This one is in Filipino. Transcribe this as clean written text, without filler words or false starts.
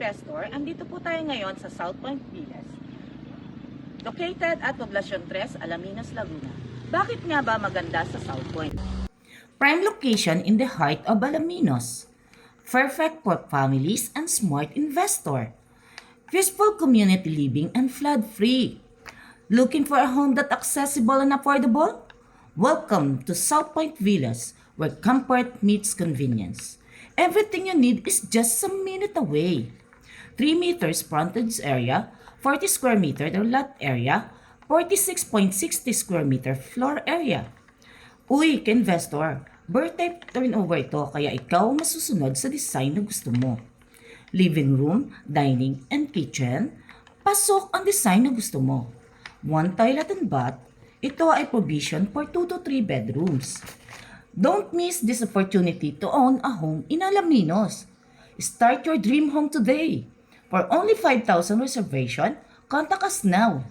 investor, andito po tayo ngayon sa South Point Villas. Located at Poblacion 3, Alaminos, Laguna. Bakit nga ba maganda sa South Point? Prime location in the heart of Alaminos. Perfect for families and smart investor. Peaceful community living and flood-free. Looking for a home that accessible and affordable? Welcome to South Point Villas, where comfort meets convenience. Everything you need is just a minute away. 3 meters frontage area, 40 square meter lot area, 46.60 square meter floor area. Uy, ka-investor, birthday turnover ito kaya ikaw masusunod sa design na gusto mo. Living room, dining, and kitchen, pasok ang design na gusto mo. One toilet and bath, ito ay provision for 2 to 3 bedrooms. Don't miss this opportunity to own a home in Alaminos. Start your dream home today. For only 5,000 reservation, contact us now.